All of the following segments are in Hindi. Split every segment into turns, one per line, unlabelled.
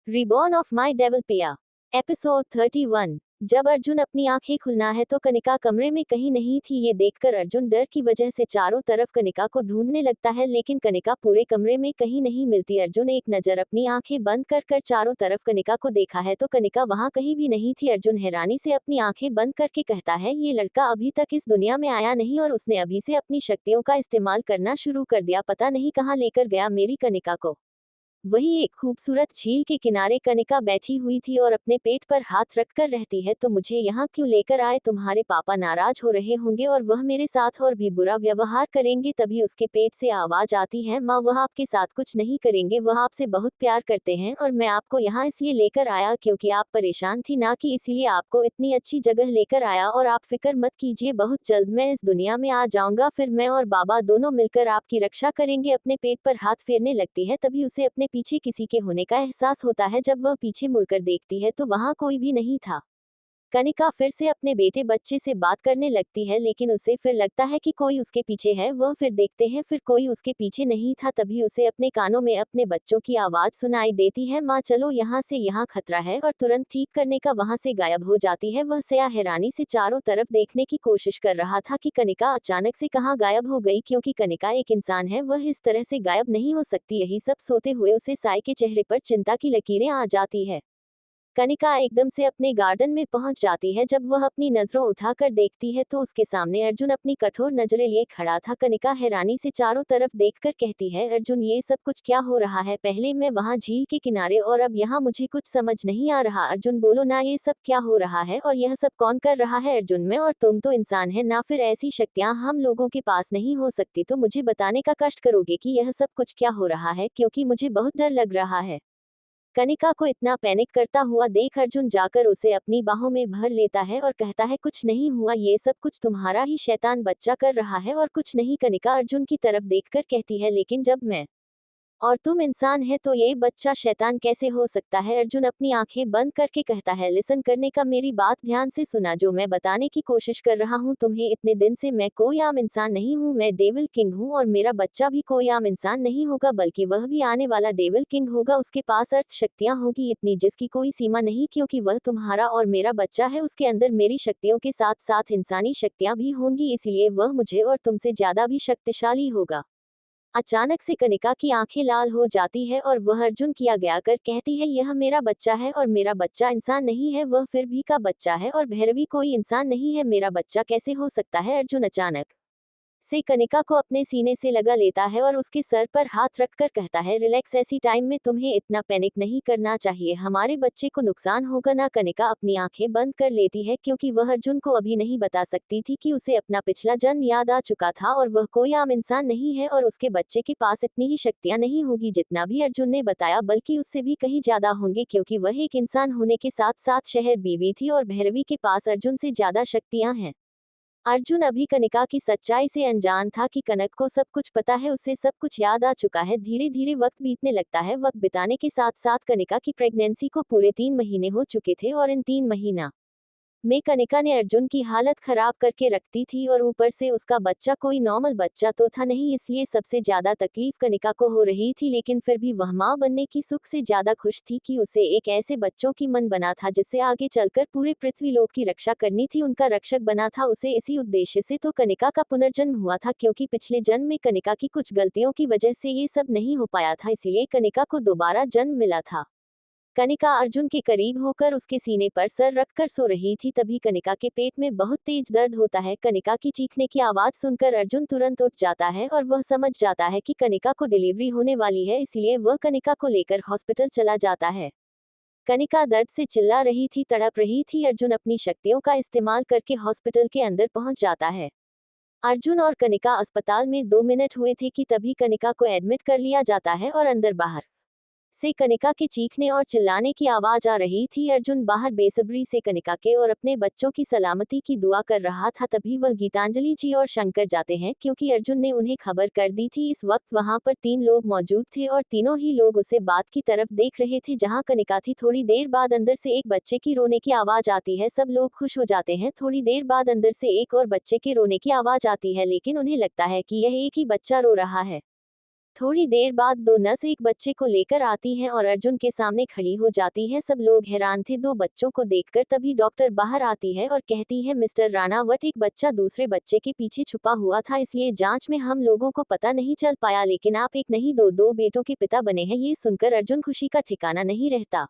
रिबॉर्न ऑफ माई डेविल पिया। एपिसोड 31। जब अर्जुन अपनी आंखें खुलना है तो कनिका कमरे में कहीं नहीं थी। ये देखकर अर्जुन डर की वजह से चारों तरफ कनिका को ढूंढने लगता है, लेकिन कनिका पूरे कमरे में कहीं नहीं मिलती। अर्जुन एक नजर अपनी आंखें बंद कर कर चारों तरफ कनिका को देखा है तो कनिका वहां कहीं भी नहीं थी। अर्जुन हैरानी से अपनी आंखें बंद करके कहता है, ये लड़का अभी तक इस दुनिया में आया नहीं और उसने अभी से अपनी शक्तियों का इस्तेमाल करना शुरू कर दिया। पता नहीं कहाँ लेकर गया मेरी कनिका को। वही एक खूबसूरत झील के किनारे कनिका बैठी हुई थी और अपने पेट पर हाथ रखकर रहती है, तो मुझे यहाँ क्यों लेकर आए? तुम्हारे पापा नाराज हो रहे होंगे और वह मेरे साथ और भी बुरा व्यवहार करेंगे। तभी उसके पेट से आवाज आती है, माँ वह आपके साथ कुछ नहीं करेंगे, वह आपसे बहुत प्यार करते हैं और मैं आपको यहाँ इसलिए लेकर आया क्योंकि आप परेशान थी, ना कि इसीलिए आपको इतनी अच्छी जगह लेकर आया। और आप फिक्र मत कीजिए, बहुत जल्द मैं इस दुनिया में आ जाऊंगा, फिर मैं और बाबा दोनों मिलकर आपकी रक्षा करेंगे। अपने पेट पर हाथ फेरने लगती है, तभी उसे अपने पीछे किसी के होने का एहसास होता है। जब वह पीछे मुड़कर देखती है तो वहां कोई भी नहीं था। कनिका फिर से अपने बेटे बच्चे से बात करने लगती है, लेकिन उसे फिर लगता है कि कोई उसके पीछे है। वह फिर देखते हैं, फिर कोई उसके पीछे नहीं था। तभी उसे अपने कानों में अपने बच्चों की आवाज सुनाई देती है, माँ चलो यहाँ से, यहाँ खतरा है, और तुरंत ठीक करने का वहां से गायब हो जाती है। वह सया हैरानी से चारों तरफ देखने की कोशिश कर रहा था कि कनिका अचानक से कहाँ गायब हो गई, क्योंकि कनिका एक इंसान है, वह इस तरह से गायब नहीं हो सकती। यही सब सोते हुए उसे साय के चेहरे पर चिंता की लकीरें आ जाती है। कनिका एकदम से अपने गार्डन में पहुंच जाती है। जब वह अपनी नजरों उठाकर देखती है तो उसके सामने अर्जुन अपनी कठोर नजरें लिए खड़ा था। कनिका हैरानी से चारों तरफ देखकर कहती है, अर्जुन ये सब कुछ क्या हो रहा है? पहले मैं वहां झील के किनारे और अब यहाँ, मुझे कुछ समझ नहीं आ रहा। अर्जुन बोलो ना, ये सब क्या हो रहा है और यह सब कौन कर रहा है? अर्जुन मैं और तुम तो इंसान है ना, फिर ऐसी शक्तियां हम लोगों के पास नहीं हो सकती। तो मुझे बताने का कष्ट करोगे कि यह सब कुछ क्या हो रहा है, क्योंकि मुझे बहुत डर लग रहा है। कनिका को इतना पैनिक करता हुआ देख अर्जुन जाकर उसे अपनी बाहों में भर लेता है और कहता है, कुछ नहीं हुआ, ये सब कुछ तुम्हारा ही शैतान बच्चा कर रहा है और कुछ नहीं। कनिका अर्जुन की तरफ देखकर कहती है, लेकिन जब मैं और तुम इंसान है तो ये बच्चा शैतान कैसे हो सकता है? अर्जुन अपनी आंखें बंद करके कहता है, लिसन करने का, मेरी बात ध्यान से सुना। जो मैं बताने की कोशिश कर रहा हूँ तुम्हें इतने दिन से, मैं कोई आम इंसान नहीं हूँ, मैं डेविल किंग हूँ और मेरा बच्चा भी कोई आम इंसान नहीं होगा, बल्कि वह भी आने वाला डेविल किंग होगा। उसके पास अर्थ शक्तियाँ होगी इतनी जिसकी कोई सीमा नहीं, क्योंकि वह तुम्हारा और मेरा बच्चा है। उसके अंदर मेरी शक्तियों के साथ साथ इंसानी शक्तियाँ भी होंगी, इसलिए वह मुझे और तुमसे ज्यादा भी शक्तिशाली होगा। अचानक से कनिका की आंखें लाल हो जाती है और वह अर्जुन किया गया कर कहती है, यह मेरा बच्चा है और मेरा बच्चा इंसान नहीं है, वह फिर भी का बच्चा है और भैरवी कोई इंसान नहीं है, मेरा बच्चा कैसे हो सकता है? अर्जुन अचानक से कनिका को अपने सीने से लगा लेता है और उसके सर पर हाथ रखकर कहता है, रिलैक्स, ऐसी टाइम में तुम्हें इतना पैनिक नहीं करना चाहिए, हमारे बच्चे को नुकसान होगा ना। कनिका अपनी आंखें बंद कर लेती है, क्योंकि वह अर्जुन को अभी नहीं बता सकती थी कि उसे अपना पिछला जन्म याद आ चुका था और वह कोई आम इंसान नहीं है और उसके बच्चे के पास इतनी ही शक्तियां नहीं होगी जितना भी अर्जुन ने बताया, बल्कि उससे भी कहीं ज्यादा होंगे, क्योंकि वह एक इंसान होने के साथ साथ शहर बीवी थी और भैरवी के पास अर्जुन से ज्यादा शक्तियां हैं। अर्जुन अभी कनिका की सच्चाई से अनजान था कि कनक को सब कुछ पता है, उसे सब कुछ याद आ चुका है। धीरे धीरे वक्त बीतने लगता है। वक्त बिताने के साथ साथ कनिका की प्रेगनेंसी को पूरे 3 महीने हो चुके थे और इन 3 महीना में कनिका ने अर्जुन की हालत खराब करके रखती थी और ऊपर से उसका बच्चा कोई नॉर्मल बच्चा तो था नहीं, इसलिए सबसे ज्यादा तकलीफ कनिका को हो रही थी। लेकिन फिर भी वह माँ बनने की सुख से ज्यादा खुश थी कि उसे एक ऐसे बच्चों की मन बना था जिससे आगे चलकर पूरे पृथ्वीलोक की रक्षा करनी थी, उनका रक्षक बना था उसे। इसी उद्देश्य से तो कनिका का पुनर्जन्म हुआ था, क्योंकि पिछले जन्म में कनिका की कुछ गलतियों की वजह से ये सब नहीं हो पाया था, इसीलिए कनिका को दोबारा जन्म मिला था। कनिका अर्जुन के करीब होकर उसके सीने पर सर रखकर सो रही थी। तभी कनिका के पेट में बहुत तेज दर्द होता है। कनिका की चीखने की आवाज सुनकर अर्जुन तुरंत उठ जाता है और वह समझ जाता है कि कनिका को डिलीवरी होने वाली है, इसलिए वह कनिका को लेकर हॉस्पिटल चला जाता है। कनिका दर्द से चिल्ला रही थी, तड़प रही थी। अर्जुन अपनी शक्तियों का इस्तेमाल करके हॉस्पिटल के अंदर पहुंच जाता है। अर्जुन और कनिका अस्पताल में 2 मिनट हुए थे कि तभी कनिका को एडमिट कर लिया जाता है और अंदर बाहर से कनिका के चीखने और चिल्लाने की आवाज आ रही थी। अर्जुन बाहर बेसब्री से कनिका के और अपने बच्चों की सलामती की दुआ कर रहा था। तभी वह गीतांजलि जी और शंकर जाते हैं, क्योंकि अर्जुन ने उन्हें खबर कर दी थी। इस वक्त वहां पर 3 लोग मौजूद थे और तीनों ही लोग उसे बात की तरफ देख रहे थे जहां कनिका थी। थोड़ी देर बाद अंदर से एक बच्चे की रोने की आवाज आती है। सब लोग खुश हो जाते हैं। थोड़ी देर बाद अंदर से एक और बच्चे के रोने की आवाज आती है, लेकिन उन्हें लगता है कि यह एक ही बच्चा रो रहा है। थोड़ी देर बाद दो नर्स एक बच्चे को लेकर आती हैं और अर्जुन के सामने खड़ी हो जाती है। सब लोग हैरान थे दो बच्चों को देखकर। तभी डॉक्टर बाहर आती है और कहती है, मिस्टर राणावत, एक बच्चा दूसरे बच्चे के पीछे छुपा हुआ था, इसलिए जांच में हम लोगों को पता नहीं चल पाया, लेकिन आप एक नहीं दो बेटों के पिता बने हैं। ये सुनकर अर्जुन खुशी का ठिकाना नहीं रहता।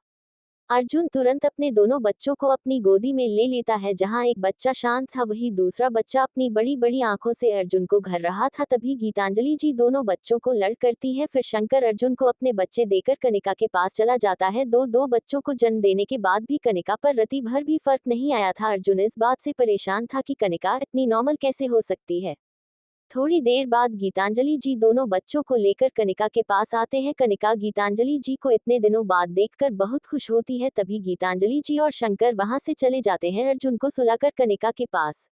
अर्जुन तुरंत अपने दोनों बच्चों को अपनी गोदी में ले लेता है। जहां एक बच्चा शांत था, वही दूसरा बच्चा अपनी बड़ी बड़ी आंखों से अर्जुन को घर रहा था। तभी गीतांजलि जी दोनों बच्चों को लड़ करती है। फिर शंकर अर्जुन को अपने बच्चे देकर कनिका के पास चला जाता है। दो बच्चों को जन्म देने के बाद भी कनिका पर रति भर भी फर्क नहीं आया था। अर्जुन इस बात से परेशान था कि कनिका इतनी नॉर्मल कैसे हो सकती है। थोड़ी देर बाद गीतांजलि जी दोनों बच्चों को लेकर कनिका के पास आते हैं। कनिका गीतांजलि जी को इतने दिनों बाद देखकर बहुत खुश होती है। तभी गीतांजलि जी और शंकर वहां से चले जाते हैं। अर्जुन को सुलाकर कनिका के पास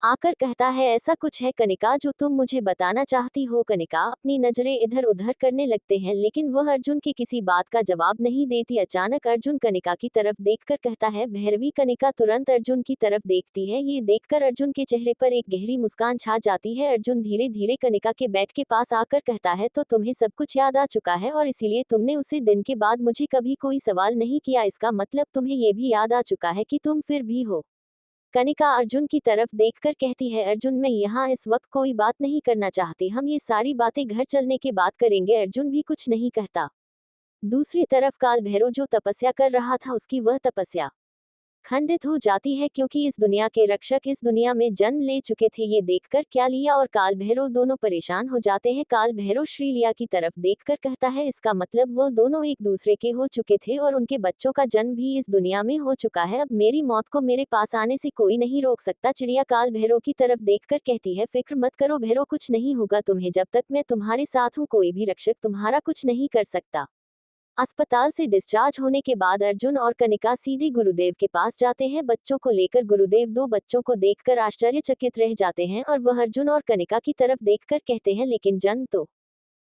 आकर कहता है, ऐसा कुछ है कनिका जो तुम मुझे बताना चाहती हो। कनिका अपनी नजरें इधर उधर करने लगते हैं, लेकिन वह अर्जुन की किसी बात का जवाब नहीं देती। अचानक अर्जुन कनिका की तरफ देखकर कहता है, भैरवी। कनिका तुरंत अर्जुन की तरफ देखती है। ये देखकर अर्जुन के चेहरे पर एक गहरी मुस्कान छा जाती है। अर्जुन धीरे धीरे कनिका के बेड के पास आकर कहता है, तो तुम्हें सब कुछ याद आ चुका है और इसीलिए तुमने उसी दिन के बाद मुझे कभी कोई सवाल नहीं किया। इसका मतलब तुम्हें ये भी याद आ चुका है कि तुम फिर भी हो। कनिका अर्जुन की तरफ देखकर कहती है, अर्जुन, मैं यहाँ इस वक्त कोई बात नहीं करना चाहती, हम ये सारी बातें घर चलने के बाद करेंगे। अर्जुन भी कुछ नहीं कहता। दूसरी तरफ काल भैरव जो तपस्या कर रहा था, उसकी वह तपस्या खंडित हो जाती है, क्योंकि इस दुनिया के रक्षक इस दुनिया में जन्म ले चुके थे। ये देखकर क्या लिया और काल भैरव दोनों परेशान हो जाते हैं। काल भैरव श्री लिया की तरफ देखकर कहता है, इसका मतलब वह दोनों एक दूसरे के हो चुके थे और उनके बच्चों का जन्म भी इस दुनिया में हो चुका है। अब मेरी मौत को मेरे पास आने से कोई नहीं रोक सकता। चिड़िया काल भैरव की तरफ देखकर कहती है, फिक्र मत करो भैरव, कुछ नहीं होगा तुम्हें। जब तक मैं तुम्हारे साथ हूँ, कोई भी रक्षक तुम्हारा कुछ नहीं कर सकता। अस्पताल से डिस्चार्ज होने के बाद अर्जुन और कनिका सीधे गुरुदेव के पास जाते हैं बच्चों को लेकर। गुरुदेव दो बच्चों को देखकर आश्चर्यचकित रह जाते हैं और वह अर्जुन और कनिका की तरफ देखकर कहते हैं, लेकिन जन्म तो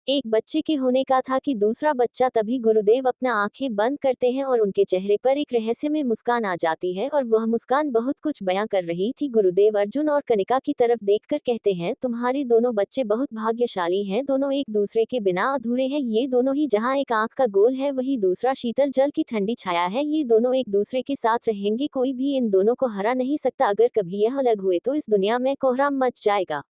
एक बच्चे के होने का था कि दूसरा बच्चा। तभी गुरुदेव अपना आंखें बंद करते हैं और उनके चेहरे पर एक रहस्यमय मुस्कान आ जाती है और वह मुस्कान बहुत कुछ बयां कर रही थी। गुरुदेव अर्जुन और कनिका की तरफ देखकर कहते हैं, तुम्हारे दोनों बच्चे बहुत भाग्यशाली हैं, दोनों एक दूसरे के बिना अधूरे हैं। ये दोनों ही, जहाँ एक आंख का गोल है वही दूसरा शीतल जल की ठंडी छाया है। ये दोनों एक दूसरे के साथ रहेंगे, कोई भी इन दोनों को हरा नहीं सकता। अगर कभी यह अलग हुए तो इस दुनिया में कोहराम मच जाएगा।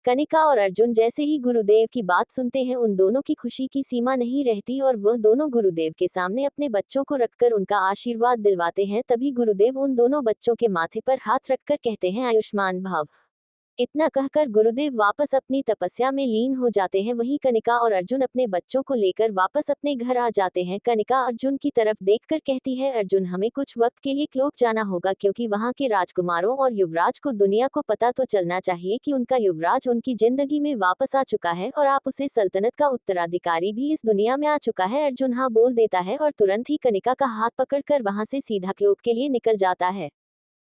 कनिका और अर्जुन जैसे ही गुरुदेव की बात सुनते हैं, उन दोनों की खुशी की सीमा नहीं रहती और वह दोनों गुरुदेव के सामने अपने बच्चों को रखकर उनका आशीर्वाद दिलवाते हैं। तभी गुरुदेव उन दोनों बच्चों के माथे पर हाथ रखकर कहते हैं, आयुष्मान भव। इतना कहकर गुरुदेव वापस अपनी तपस्या में लीन हो जाते हैं। वहीं कनिका और अर्जुन अपने बच्चों को लेकर वापस अपने घर आ जाते हैं। कनिका अर्जुन की तरफ देखकर कहती है, अर्जुन, हमें कुछ वक्त के लिए क्लोक जाना होगा, क्योंकि वहां के राजकुमारों और युवराज को दुनिया को पता तो चलना चाहिए कि उनका युवराज उनकी जिंदगी में वापस आ चुका है और आप उसे सल्तनत का उत्तराधिकारी भी इस दुनिया में आ चुका है। अर्जुन हाँ बोल देता है और तुरंत ही कनिका का हाथ पकड़कर वहां से सीधा क्लोक के लिए निकल जाता है।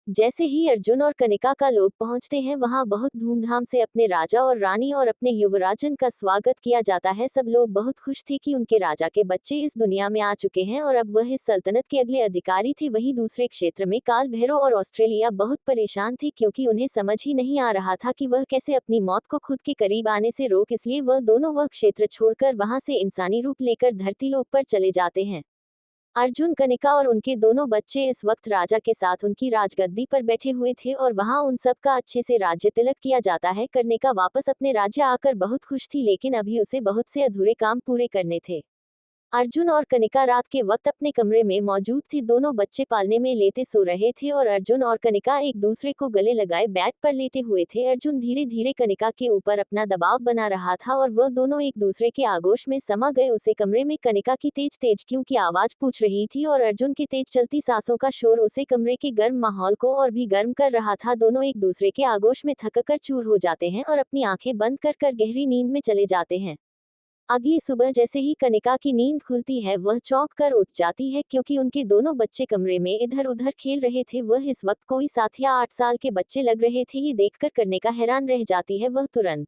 जैसे ही अर्जुन और कनिका का लोग पहुंचते हैं, वहां बहुत धूमधाम से अपने राजा और रानी और अपने युवराजन का स्वागत किया जाता है। सब लोग बहुत खुश थे कि उनके राजा के बच्चे इस दुनिया में आ चुके हैं और अब वह इस सल्तनत के अगले अधिकारी थे। वहीं दूसरे क्षेत्र में काल भैरव और ऑस्ट्रेलिया बहुत परेशान थे, क्योंकि उन्हें समझ ही नहीं आ रहा था कि वह कैसे अपनी मौत को खुद के करीब आने से रोक, इसलिए वह दोनों वह क्षेत्र छोड़कर वहां से इंसानी रूप लेकर धरती लोक पर चले जाते हैं। अर्जुन, कनिका और उनके दोनों बच्चे इस वक्त राजा के साथ उनकी राजगद्दी पर बैठे हुए थे और वहां उन सब का अच्छे से राज्य तिलक किया जाता है। कनिका वापस अपने राज्य आकर बहुत खुश थी, लेकिन अभी उसे बहुत से अधूरे काम पूरे करने थे। अर्जुन और कनिका रात के वक्त अपने कमरे में मौजूद थे। दोनों बच्चे पालने में लेटे सो रहे थे और अर्जुन और कनिका एक दूसरे को गले लगाए बेड पर लेटे हुए थे। अर्जुन धीरे धीरे कनिका के ऊपर अपना दबाव बना रहा था और वह दोनों एक दूसरे के आगोश में समा गए। उसे कमरे में कनिका की तेज तेज क्यों की आवाज पूछ रही थी और अर्जुन की तेज चलती सांसों का शोर उसे कमरे के गर्म माहौल को और भी गर्म कर रहा था। दोनों एक दूसरे के आगोश में थककर चूर हो जाते हैं और अपनी आंखें बंद कर गहरी नींद में चले जाते हैं। अगली सुबह जैसे ही कनिका की नींद खुलती है, वह चौंक कर उठ जाती है, क्योंकि उनके दोनों बच्चे कमरे में इधर उधर खेल रहे थे। वह इस वक्त कोई 7 या 8 साल के बच्चे लग रहे थे। ये देखकर कनिका हैरान रह जाती है। वह तुरंत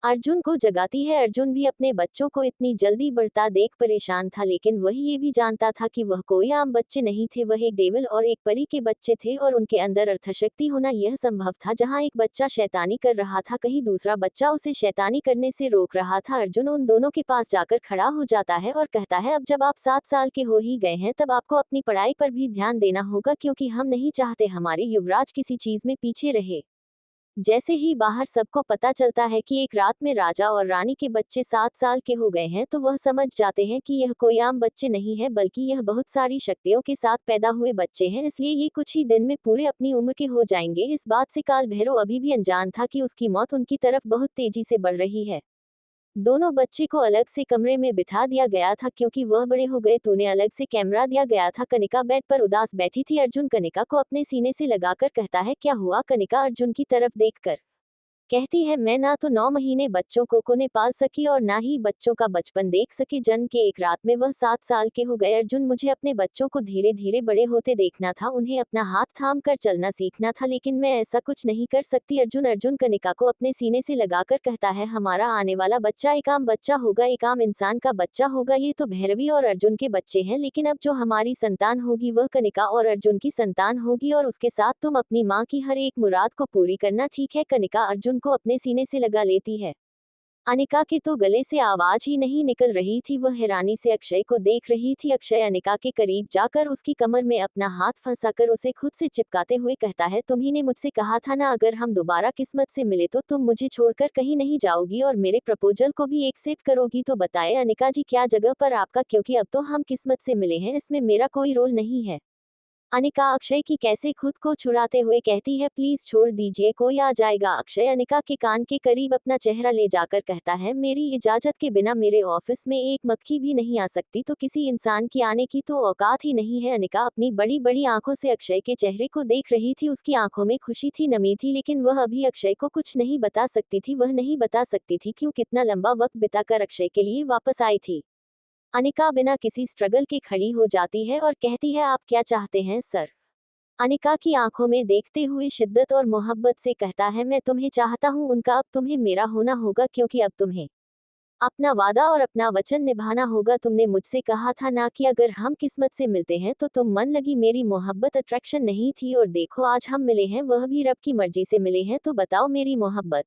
अर्जुन को जगाती है। अर्जुन भी अपने बच्चों को इतनी जल्दी बढ़ता देख परेशान था, लेकिन वह ये भी जानता था कि वह कोई आम बच्चे नहीं थे, वह एक डेविल और एक परी के बच्चे थे और उनके अंदर अर्थशक्ति होना यह संभव था। जहाँ एक बच्चा शैतानी कर रहा था, कहीं दूसरा बच्चा उसे शैतानी करने से रोक रहा था। अर्जुन उन दोनों के पास जाकर खड़ा हो जाता है और कहता है, अब जब आप 7 साल के हो ही गए हैं तब आपको अपनी पढ़ाई पर भी ध्यान देना होगा, क्योंकि हम नहीं चाहते हमारे युवराज किसी चीज में पीछे रहे। जैसे ही बाहर सबको पता चलता है कि एक रात में राजा और रानी के बच्चे 7 साल के हो गए हैं, तो वह समझ जाते हैं कि यह कोई आम बच्चे नहीं है, बल्कि यह बहुत सारी शक्तियों के साथ पैदा हुए बच्चे हैं, इसलिए ये कुछ ही दिन में पूरे अपनी उम्र के हो जाएंगे। इस बात से काल भैरव अभी भी अनजान था कि उसकी मौत उनकी तरफ बहुत तेजी से बढ़ रही है। दोनों बच्चे को अलग से कमरे में बिठा दिया गया था, क्योंकि वह बड़े हो गए तो उन्हें अलग से कैमरा दिया गया था। कनिका बेड पर उदास बैठी थी। अर्जुन कनिका को अपने सीने से लगाकर कहता है, क्या हुआ? कनिका अर्जुन की तरफ देखकर कहती है, मैं ना तो 9 महीने बच्चों को ने पाल सकी और ना ही बच्चों का बचपन देख सकी। जन्म के एक रात में वह 7 साल के हो गए। अर्जुन, मुझे अपने बच्चों को धीरे धीरे बड़े होते देखना था, उन्हें अपना हाथ थाम कर चलना सीखना था, लेकिन मैं ऐसा कुछ नहीं कर सकती। अर्जुन कनिका को अपने सीने से लगाकर कहता है, हमारा आने वाला बच्चा एक आम बच्चा होगा, एक आम इंसान का बच्चा होगा। ये तो भैरवी और अर्जुन के बच्चे हैं, लेकिन अब जो हमारी संतान होगी वह कनिका और अर्जुन की संतान होगी, और उसके साथ तुम अपनी माँ की हर एक मुराद को पूरी करना, ठीक है? कनिका अर्जुन को अपने सीने से लगा लेती है। अनिका के तो गले से आवाज ही नहीं निकल रही थी। वह हैरानी से अक्षय को देख रही थी। अक्षय अनिका के करीब जाकर उसकी कमर में अपना हाथ फंसाकर उसे खुद से चिपकाते हुए कहता है, तुम्ही ने मुझसे कहा था ना, अगर हम दोबारा किस्मत से मिले तो तुम मुझे छोड़कर कहीं नहीं जाओगी और मेरे प्रपोजल को भी एक्सेप्ट करोगी। तो बताए अनिका जी, क्या जगह पर आपका? क्योंकि अब तो हम किस्मत से मिले हैं, इसमें मेरा कोई रोल नहीं है। अनिका अक्षय की कैसे खुद को छुड़ाते हुए कहती है, प्लीज छोड़ दीजिए, कोई आ जाएगा। अक्षय अनिका के कान के करीब अपना चेहरा ले जाकर कहता है, मेरी इजाजत के बिना मेरे ऑफिस में एक मक्खी भी नहीं आ सकती, तो किसी इंसान की आने की तो औकात ही नहीं है। अनिका अपनी बड़ी बड़ी आंखों से अक्षय के चेहरे को देख रही थी। उसकी आंखों में खुशी थी, नमी थी, लेकिन वह अभी अक्षय को कुछ नहीं बता सकती थी। वह नहीं बता सकती थी क्यों कितना लंबा वक्त बिताकर अक्षय के लिए वापस आई थी। अनिका बिना किसी स्ट्रगल के खड़ी हो जाती है और कहती है, आप क्या चाहते हैं सर? अनिका की आंखों में देखते हुए शिद्दत और मोहब्बत से कहता है, मैं तुम्हें चाहता हूं उनका, अब तुम्हें मेरा होना होगा, क्योंकि अब तुम्हें अपना वादा और अपना वचन निभाना होगा। तुमने मुझसे कहा था ना कि अगर हम किस्मत से मिलते हैं तो तुम मन लगी। मेरी मोहब्बत अट्रैक्शन नहीं थी, और देखो आज हम मिले हैं, वह भी रब की मर्जी से मिले हैं। तो बताओ, मेरी मोहब्बत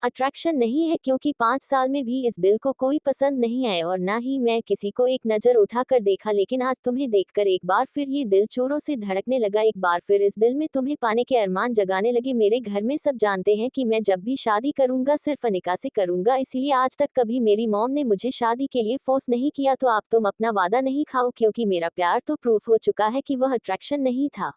अट्रैक्शन नहीं है? क्योंकि 5 साल में भी इस दिल को कोई पसंद नहीं आए और ना ही मैं किसी को एक नजर उठाकर देखा, लेकिन आज तुम्हें देखकर एक बार फिर ये दिल चोरों से धड़कने लगा। एक बार फिर इस दिल में तुम्हें पाने के अरमान जगाने लगे। मेरे घर में सब जानते हैं कि मैं जब भी शादी करूंगा सिर्फ अनिका से करूंगा, इसीलिए आज तक कभी मेरी मॉम ने मुझे शादी के लिए फोर्स नहीं किया। तो आप तुम अपना वादा नहीं खाओ, क्योंकि मेरा प्यार तो प्रूफ हो चुका है कि वह अट्रैक्शन नहीं था।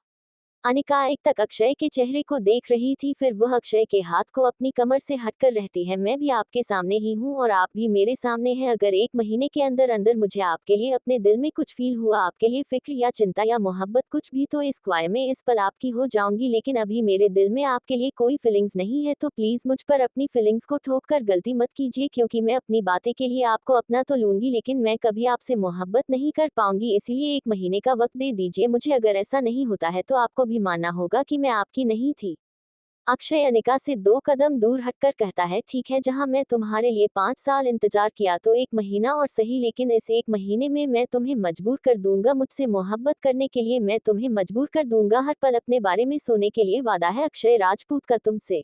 अनिका एक तक अक्षय के चेहरे को देख रही थी, फिर वह अक्षय के हाथ को अपनी कमर से हटकर रहती है, मैं भी आपके सामने ही हूँ और आप भी मेरे सामने हैं। अगर 1 महीने के अंदर अंदर मुझे आपके लिए अपने दिल में कुछ फील हुआ, आपके लिए फिक्र या चिंता या मोहब्बत कुछ भी, तो इस ख्वाह में इस पल आपकी हो जाऊंगी। लेकिन अभी मेरे दिल में आपके लिए कोई फीलिंग्स नहीं है, तो प्लीज मुझ पर अपनी फीलिंग्स को ठोक कर गलती मत कीजिए, क्योंकि मैं अपनी बातें के लिए आपको अपना तो लूंगी, लेकिन मैं कभी आपसे मोहब्बत नहीं कर पाऊंगी। इसलिए 1 महीने का वक्त दे दीजिए मुझे। अगर ऐसा नहीं होता है तो आपको भी मानना होगा कि मैं आपकी नहीं थी। अक्षय अनिका से 2 कदम दूर हटकर कहता है, ठीक है, जहां मैं तुम्हारे लिए 5 साल इंतजार किया तो 1 महीना और सही, लेकिन इस 1 महीने में मैं तुम्हें मजबूर कर दूंगा मुझसे मोहब्बत करने के लिए। मैं तुम्हें मजबूर कर दूंगा हर पल अपने बारे में सोने के लिए। वादा है अक्षय राजपूत का तुमसे।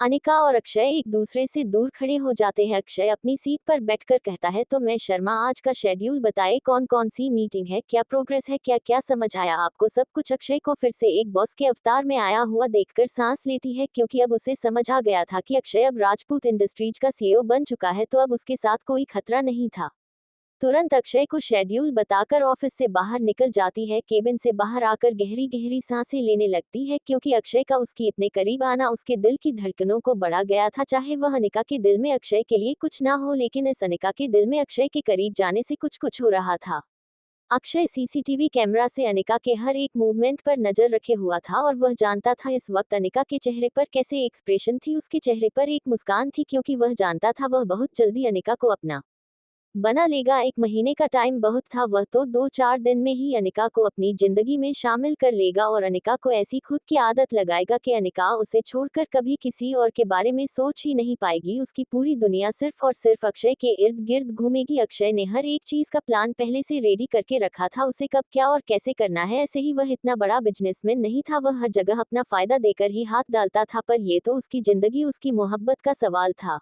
अनिका और अक्षय एक दूसरे से दूर खड़े हो जाते हैं। अक्षय अपनी सीट पर बैठकर कहता है, तो मैं शर्मा, आज का शेड्यूल बताए, कौन कौन सी मीटिंग है, क्या प्रोग्रेस है, क्या क्या समझ आया आपको सब कुछ? अक्षय को फिर से एक बॉस के अवतार में आया हुआ देखकर सांस लेती है, क्योंकि अब उसे समझ आ गया था कि अक्षय अब राजपूत इंडस्ट्रीज का सीईओ बन चुका है, तो अब उसके साथ कोई खतरा नहीं था। तुरंत अक्षय को शेड्यूल बताकर ऑफिस से बाहर निकल जाती है। केबिन से बाहर आकर गहरी गहरी सांसें लेने लगती है, क्योंकि अक्षय का उसकी इतने करीब आना उसके दिल की धड़कनों को बढ़ा गया था। चाहे वह अनिका के दिल में अक्षय के लिए कुछ ना हो, लेकिन इस अनिका के दिल में अक्षय के करीब जाने से कुछ कुछ हो रहा था। अक्षय सीसीटीवी कैमरा से अनिका के हर एक मूवमेंट पर नजर रखे हुआ था, और वह जानता था इस वक्त अनिका के चेहरे पर कैसे एक्सप्रेशन थी। उसके चेहरे पर एक मुस्कान थी, क्योंकि वह जानता था वह बहुत जल्दी अनिका को अपना बना लेगा। 1 महीने का टाइम बहुत था, वह तो 2-4 दिन में ही अनिका को अपनी जिंदगी में शामिल कर लेगा और अनिका को ऐसी खुद की आदत लगाएगा कि अनिका उसे छोड़कर कभी किसी और के बारे में सोच ही नहीं पाएगी। उसकी पूरी दुनिया सिर्फ और सिर्फ अक्षय के इर्द गिर्द घूमेगी। अक्षय ने हर एक चीज का प्लान पहले से रेडी करके रखा था, उसे कब क्या और कैसे करना है। ऐसे ही वह इतना बड़ा बिजनेसमैन नहीं था, वह हर जगह अपना फायदा देकर ही हाथ डालता था, पर ये तो उसकी जिंदगी, उसकी मोहब्बत का सवाल था।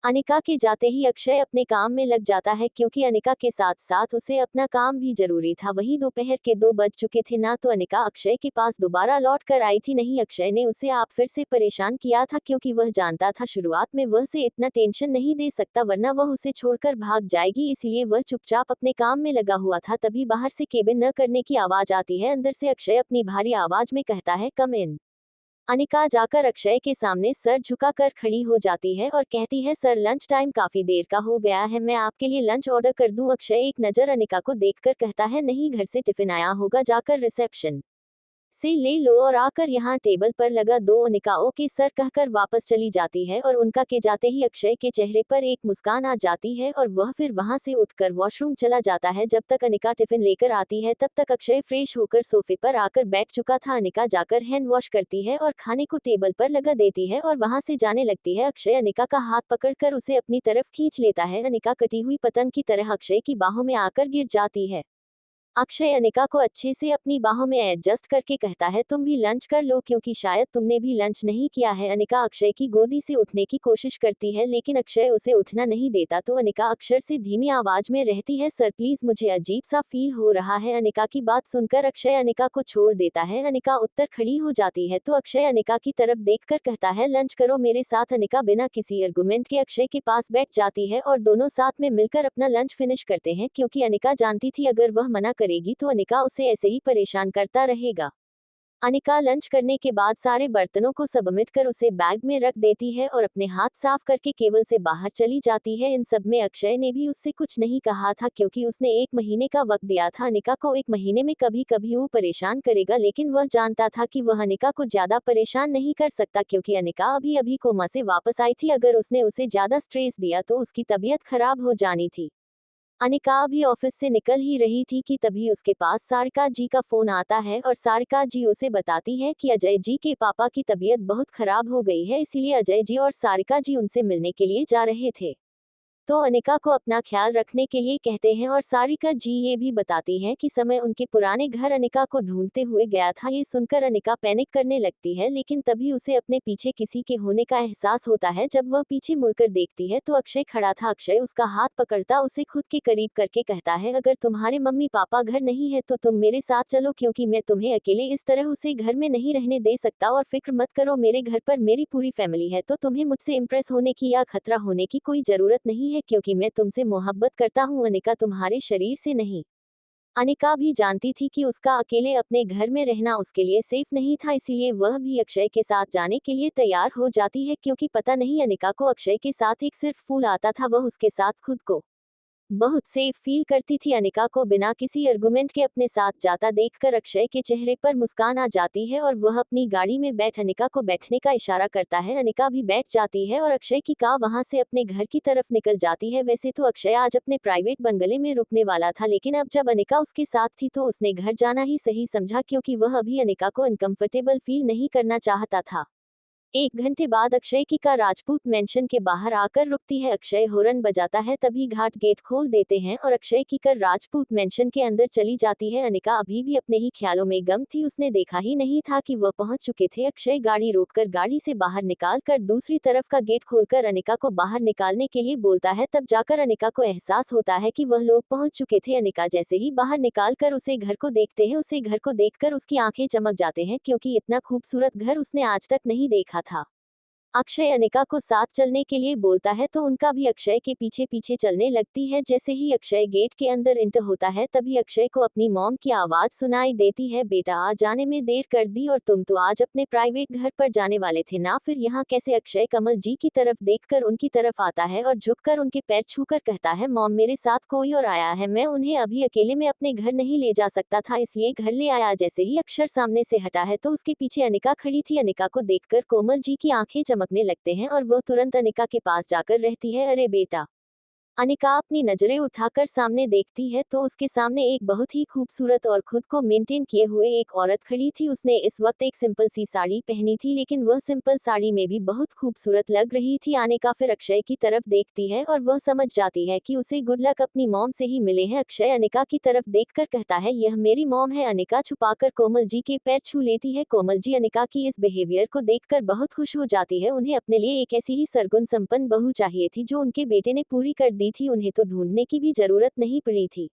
अनिका के जाते ही अक्षय अपने काम में लग जाता है, क्योंकि अनिका के साथ साथ उसे अपना काम भी जरूरी था। वहीं दोपहर के 2 बज चुके थे, ना तो अनिका अक्षय के पास दोबारा लौट कर आई थी, नहीं अक्षय ने उसे आप फिर से परेशान किया था, क्योंकि वह जानता था शुरुआत में वह से इतना टेंशन नहीं दे सकता, वरना वह उसे छोड़कर भाग जाएगी। इसलिए वह चुपचाप अपने काम में लगा हुआ था। तभी बाहर से केबिन न करने की आवाज आती है। अंदर से अक्षय अपनी भारी आवाज में कहता है, कम इन। अनिका जाकर अक्षय के सामने सर झुकाकर खड़ी हो जाती है और कहती है, सर लंच टाइम काफी देर का हो गया है, मैं आपके लिए लंच ऑर्डर कर दूं। अक्षय एक नजर अनिका को देखकर कहता है, नहीं, घर से टिफिन आया होगा, जाकर रिसेप्शन से ले लो और आकर यहाँ टेबल पर लगा दो। अनिका ओके सर कहकर वापस चली जाती है और उनका के जाते ही अक्षय के चेहरे पर एक मुस्कान आ जाती है और वह फिर वहां से उठकर वॉशरूम चला जाता है। जब तक अनिका टिफिन लेकर आती है तब तक अक्षय फ्रेश होकर सोफे पर आकर बैठ चुका था। अनिका जाकर हैंड वॉश करती है और खाने को टेबल पर लगा देती है और वहां से जाने लगती है। अक्षय अनिका का हाथ पकड़कर उसे अपनी तरफ खींच लेता है। अनिका कटी हुई पतंग की तरह अक्षय की बाहों में आकर गिर जाती है। अक्षय अनिका को अच्छे से अपनी बाहों में एडजस्ट करके कहता है, तुम भी लंच कर लो, क्योंकि शायद तुमने भी लंच नहीं किया है। अनिका अक्षय की गोदी से उठने की कोशिश करती है, लेकिन अक्षय उसे उठना नहीं देता, तो अनिका अक्षर से धीमी आवाज में रहती है, सर प्लीज, मुझे अजीब सा फील हो रहा है। अनिका की बात सुनकर अक्षय अनिका को छोड़ देता है। अनिका उत्तर खड़ी हो जाती है तो अक्षय अनिका की तरफ देखकर कहता है, लंच करो मेरे साथ। अनिका बिना किसी आर्गुमेंट के अक्षय के पास बैठ जाती है और दोनों साथ में मिलकर अपना लंच फिनिश करते हैं, क्योंकि अनिका जानती थी अगर वह मना करेगी तो अनिका उसे ऐसे ही परेशान करता रहेगा। अनिका लंच करने के बाद सारे बर्तनों को सबमिट कर उसे बैग में रख देती है और अपने हाथ साफ करके केवल से बाहर चली जाती है। इन सब में अक्षय ने भी उससे कुछ नहीं कहा था, क्योंकि उसने 1 महीने का वक्त दिया था अनिका को। 1 महीने में कभी कभी वो परेशान करेगा, लेकिन वह जानता था कि वह अनिका को ज्यादा परेशान नहीं कर सकता, क्योंकि अनिका अभी अभी कोमा से वापस आई थी। अगर उसने उसे ज्यादा स्ट्रेस दिया तो उसकी तबीयत खराब हो जानी थी। अनिका अभी ऑफिस से निकल ही रही थी कि तभी उसके पास सारिका जी का फोन आता है और सारिका जी उसे बताती है कि अजय जी के पापा की तबीयत बहुत खराब हो गई है, इसीलिए अजय जी और सारिका जी उनसे मिलने के लिए जा रहे थे। तो अनिका को अपना ख्याल रखने के लिए कहते हैं और सारिका जी ये भी बताती हैं कि समय उनके पुराने घर अनिका को ढूंढते हुए गया था। ये सुनकर अनिका पैनिक करने लगती है, लेकिन तभी उसे अपने पीछे किसी के होने का एहसास होता है। जब वह पीछे मुड़कर देखती है तो अक्षय खड़ा था। अक्षय उसका हाथ पकड़ता उसे खुद के करीब करके कहता है, अगर तुम्हारे मम्मी पापा घर नहीं है तो तुम मेरे साथ चलो, क्योंकि मैं तुम्हें अकेले इस तरह उसे घर में नहीं रहने दे सकता। और फिक्र मत करो, मेरे घर पर मेरी पूरी फैमिली है, तो तुम्हें मुझसे इम्प्रेस होने की या खतरा होने की कोई जरूरत नहीं है, क्योंकि मैं तुमसे मोहब्बत करता हूँ, अनिका, तुम्हारे शरीर से नहीं। अनिका भी जानती थी कि उसका अकेले अपने घर में रहना उसके लिए सेफ नहीं था, इसीलिए वह भी अक्षय के साथ जाने के लिए तैयार हो जाती है, क्योंकि पता नहीं अनिका को अक्षय के साथ एक सिर्फ फूल आता था, वह उसके साथ खुद को बहुत सेफ फील करती थी। अनिका को बिना किसी आर्गुमेंट के अपने साथ जाता देखकर अक्षय के चेहरे पर मुस्कान आ जाती है और वह अपनी गाड़ी में बैठ अनिका को बैठने का इशारा करता है। अनिका भी बैठ जाती है और अक्षय की कार वहां से अपने घर की तरफ निकल जाती है। वैसे तो अक्षय आज अपने प्राइवेट बंगले में रुकने वाला था, लेकिन अब जब अनिका उसके साथ थी तो उसने घर जाना ही सही समझा, क्योंकि वह अभी अनिका को अनकंफर्टेबल फील नहीं करना चाहता था। 1 घंटे बाद अक्षय की कार राजपूत मेंशन के बाहर आकर रुकती है। अक्षय हॉर्न बजाता है, तभी घाट गेट खोल देते हैं और अक्षय की कार राजपूत मेंशन के अंदर चली जाती है। अनिका अभी भी अपने ही ख्यालों में गम थी, उसने देखा ही नहीं था कि वह पहुंच चुके थे। अक्षय गाड़ी रोककर गाड़ी से बाहर निकाल कर दूसरी तरफ का गेट खोलकर अनिका को बाहर निकालने के लिए बोलता है। तब जाकर अनिका को एहसास होता है कि वह लोग पहुंच चुके थे। अनिका जैसे ही बाहर निकाल कर उसे घर को देखते हैं, उसे घर को देखकर उसकी आंखें चमक जाते हैं, क्योंकि इतना खूबसूरत घर उसने आज तक नहीं देखा था। अक्षय अनिका को साथ चलने के लिए बोलता है तो उनका भी अक्षय के पीछे पीछे चलने लगती है। जैसे ही अक्षय गेट के अंदर इंटर होता है तभी अक्षय को अपनी मॉम की आवाज सुनाई देती है, बेटा आ जाने में देर कर दी, और तुम तो आज अपने प्राइवेट घर पर जाने वाले थे ना, फिर यहाँ कैसे? अक्षय कमल जी की तरफ देखकर उनकी तरफ आता है और झुककर उनके पैर छूकर कहता है, मॉम मेरे साथ कोई और आया है, मैं उन्हें अभी अकेले में अपने घर नहीं ले जा सकता था, इसलिए घर ले आया। जैसे ही अक्षर सामने से हटा है तो उसके पीछे अनिका खड़ी थी। अनिका को देखकर कोमल जी की आंखें चमकने लगते हैं और वह तुरंत अनिका के पास जाकर रहती है, अरे बेटा अनिका अपनी नजरें उठाकर सामने देखती है तो उसके सामने एक बहुत ही खूबसूरत और खुद को मेंटेन किए हुए एक औरत खड़ी थी। उसने इस वक्त एक सिंपल सी साड़ी पहनी थी, लेकिन वह सिंपल साड़ी में भी बहुत खूबसूरत लग रही थी। अनिका फिर अक्षय की तरफ देखती है और वह समझ जाती है कि उसे गुड लक अपनी मॉम से ही मिले हैं। अक्षय अनिका की तरफ देखकर कहता है, यह मेरी मॉम है। अनिका छुपाकर कोमल जी के पैर छू लेती है। कोमल जी अनिका की इस बिहेवियर को देखकर बहुत खुश हो जाती है। उन्हें अपने लिए एक ऐसी ही सरगुन संपन्न बहू चाहिए थी जो उनके बेटे ने पूरी कर दी थी। उन्हें तो ढूंढने की भी जरूरत नहीं पड़ी थी।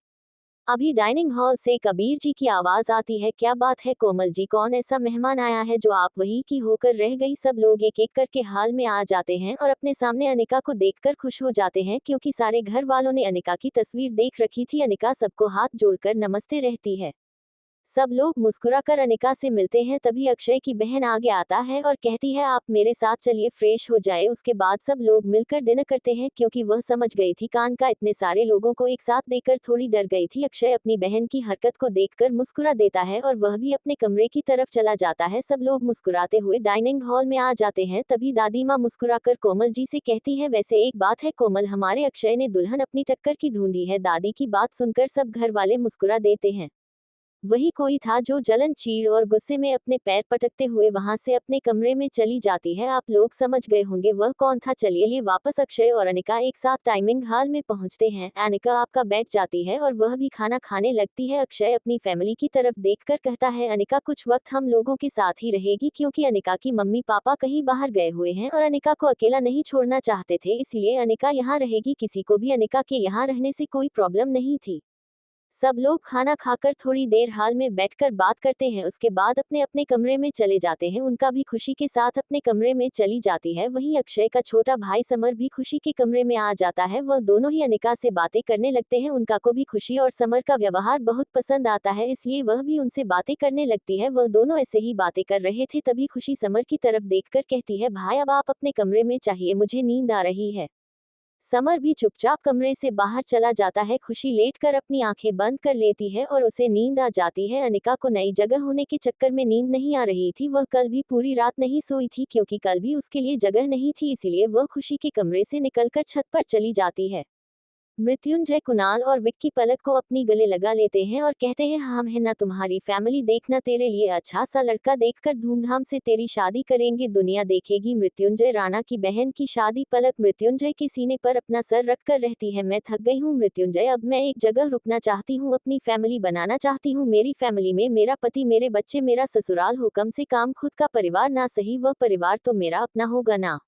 अभी डाइनिंग हॉल से कबीर जी की आवाज आती है, क्या बात है कोमल जी, कौन ऐसा मेहमान आया है जो आप वही की होकर रह गई। सब लोग एक एक करके हाल में आ जाते हैं और अपने सामने अनिका को देखकर खुश हो जाते हैं, क्योंकि सारे घर वालों ने अनिका की तस्वीर देख रखी थी। अनिका सबको हाथ जोड़कर नमस्ते रहती है। सब लोग मुस्कुराकर अनिका से मिलते हैं। तभी अक्षय की बहन आगे आता है और कहती है, आप मेरे साथ चलिए, फ्रेश हो जाए। उसके बाद सब लोग मिलकर डिनर करते हैं, क्योंकि वह समझ गई थी कान का इतने सारे लोगों को एक साथ देखकर थोड़ी डर गई थी। अक्षय अपनी बहन की हरकत को देखकर मुस्कुरा देता है और वह भी अपने कमरे की तरफ चला जाता है। सब लोग मुस्कुराते हुए डाइनिंग हॉल में आ जाते हैं। तभी दादी माँ मुस्कुराकर कोमल जी से कहती है, वैसे एक बात है कोमल, हमारे अक्षय ने दुल्हन अपनी टक्कर की ढूंढी है। दादी की बात सुनकर सब घर वाले मुस्कुरा देते हैं। वही कोई था जो जलन, चीड़ और गुस्से में अपने पैर पटकते हुए वहां से अपने कमरे में चली जाती है। आप लोग समझ गए होंगे वह कौन था। चलिए वापस अक्षय और अनिका एक साथ टाइमिंग हॉल में पहुंचते हैं। अनिका आपका बैठ जाती है और वह भी खाना खाने लगती है। अक्षय अपनी फैमिली की तरफ देखकर कहता है, अनिका कुछ वक्त हम लोगों के साथ ही रहेगी, क्योंकि अनिका की मम्मी पापा कहीं बाहर गए हुए हैं और अनिका को अकेला नहीं छोड़ना चाहते थे, इसलिए अनिका यहाँ रहेगी। किसी को भी अनिका के यहाँ रहने से कोई प्रॉब्लम नहीं थी। सब लोग खाना खाकर थोड़ी देर हाल में बैठकर बात करते हैं। उसके बाद अपने अपने कमरे में चले जाते हैं। उनका भी खुशी के साथ अपने कमरे में चली जाती है। वहीं अक्षय का छोटा भाई समर भी खुशी के कमरे में आ जाता है। वह दोनों ही अनिका से बातें करने लगते हैं। उनका को भी खुशी और समर का व्यवहार बहुत पसंद आता है, इसलिए वह भी उनसे बातें करने लगती है। वह दोनों ऐसे ही बातें कर रहे थे, तभी खुशी समर की तरफ देखकर कहती है, भाई अब आप अपने कमरे में चाहिए, मुझे नींद आ रही है। समर भी चुपचाप कमरे से बाहर चला जाता है। खुशी लेटकर अपनी आंखें बंद कर लेती है और उसे नींद आ जाती है। अनिका को नई जगह होने के चक्कर में नींद नहीं आ रही थी। वह कल भी पूरी रात नहीं सोई थी, क्योंकि कल भी उसके लिए जगह नहीं थी, इसीलिए वह खुशी के कमरे से निकलकर छत पर चली जाती है। मृत्युंजय, कुणाल और विक्की पलक को अपनी गले लगा लेते हैं और कहते हैं, हम है ना तुम्हारी फैमिली, देखना तेरे लिए अच्छा सा लड़का देखकर धूमधाम से तेरी शादी करेंगे, दुनिया देखेगी। मृत्युंजय, राणा की बहन की शादी। पलक मृत्युंजय के सीने पर अपना सर रखकर रहती है, मैं थक गई हूँ मृत्युंजय, अब मैं एक जगह रुकना चाहती हूँ, अपनी फैमिली बनाना चाहती हूँ। मेरी फैमिली में मेरा पति, मेरे बच्चे, मेरा ससुराल हो, कम से कम खुद का परिवार ना सही, वह परिवार तो मेरा अपना होगा ना।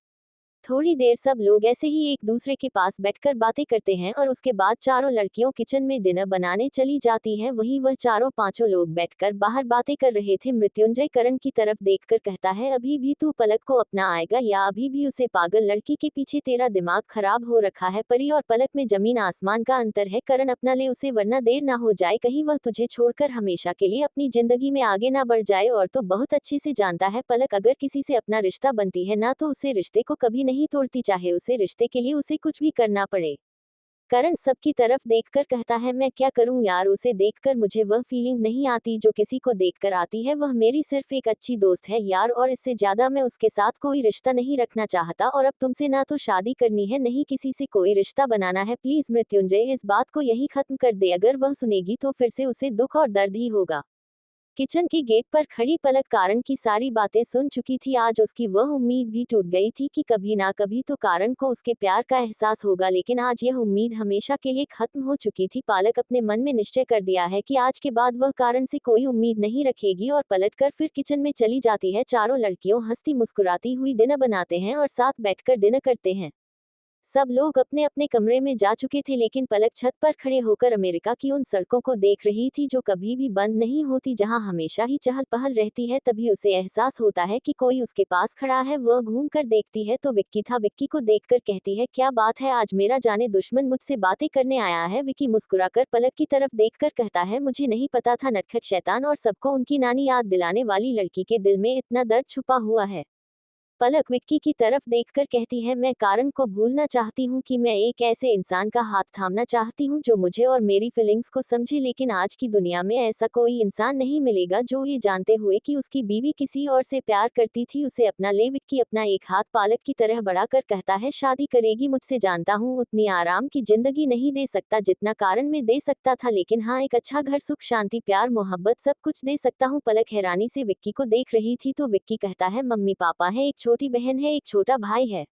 थोड़ी देर सब लोग ऐसे ही एक दूसरे के पास बैठकर बातें करते हैं और उसके बाद चारों लड़कियों किचन में डिनर बनाने चली जाती हैं। वहीं वह चारों पांचों लोग बैठकर बाहर बातें कर रहे थे। मृत्युंजय करण की तरफ देखकर कहता है, अभी भी तू पलक को अपना आएगा या अभी भी उसे पागल लड़की के पीछे तेरा दिमाग खराब हो रखा है। परी और पलक में जमीन आसमान का अंतर है। करण, अपना ले उसे, वरना देर ना हो जाए, कहीं वह तुझे छोड़कर हमेशा के लिए अपनी जिंदगी में आगे ना बढ़ जाए। और तो बहुत अच्छे से जानता है पलक, अगर किसी से अपना रिश्ता बनती है ना तो उसे रिश्ते को कभी नहीं तोड़ती, चाहे उसे रिश्ते के लिए उसे कुछ भी करना पड़े। करण सबकी तरफ देखकर कहता है, मैं क्या करूं यार, उसे देखकर मुझे वह फीलिंग नहीं आती जो किसी को देखकर आती है। वह मेरी सिर्फ एक अच्छी दोस्त है यार, और इससे ज्यादा मैं उसके साथ कोई रिश्ता नहीं रखना चाहता। और अब तुमसे ना तो शादी करनी है, नहीं किसी से कोई रिश्ता बनाना है। प्लीज मृत्युंजय, इस बात को यही खत्म कर दे, अगर वह सुनेगी तो फिर से उसे दुख और दर्द ही होगा। किचन के गेट पर खड़ी पलक कारण की सारी बातें सुन चुकी थी। आज उसकी वह उम्मीद भी टूट गई थी कि कभी ना कभी तो कारण को उसके प्यार का एहसास होगा, लेकिन आज यह उम्मीद हमेशा के लिए खत्म हो चुकी थी। पालक अपने मन में निश्चय कर दिया है कि आज के बाद वह कारण से कोई उम्मीद नहीं रखेगी और पलटकर फिर किचन में चली जाती है। चारों लड़कियों हंसती मुस्कुराती हुई डिनर बनाते हैं और साथ बैठकर डिनर करते हैं। सब लोग अपने अपने कमरे में जा चुके थे, लेकिन पलक छत पर खड़े होकर अमेरिका की उन सड़कों को देख रही थी जो कभी भी बंद नहीं होती, जहां हमेशा ही चहल पहल रहती है। तभी उसे एहसास होता है कि कोई उसके पास खड़ा है। वह घूम कर देखती है तो विक्की था। विक्की को देखकर कहती है, क्या बात है, आज मेरा जाने दुश्मन मुझसे बातें करने आया है। विक्की मुस्कुराकर पलक की तरफ देखकर कहता है, मुझे नहीं पता था नटखट शैतान और सबको उनकी नानी याद दिलाने वाली लड़की के दिल में इतना दर्द छुपा हुआ है। पलक विक्की की तरफ देखकर कहती है, मैं कारण को भूलना चाहती हूँ कि मैं एक ऐसे इंसान का हाथ थामना चाहती हूँ जो मुझे और मेरी फीलिंग्स को समझे, लेकिन आज की दुनिया में ऐसा कोई इंसान नहीं मिलेगा जो ये जानते हुए कि उसकी बीवी किसी और से प्यार करती थी उसे अपना ले। विक्की अपना एक हाथ पालक की तरह बढ़ाकर कहता है, शादी करेगी मुझसे, जानता हूँ उतनी आराम की जिंदगी नहीं दे सकता जितना कारण में दे सकता था, लेकिन हाँ एक अच्छा घर, सुख शांति, प्यार, मोहब्बत सब कुछ दे सकता हूँ। पलक हैरानी से विक्की को देख रही थी तो विक्की कहता है, मम्मी पापा है, एक छोटी बहन है, एक छोटा भाई है,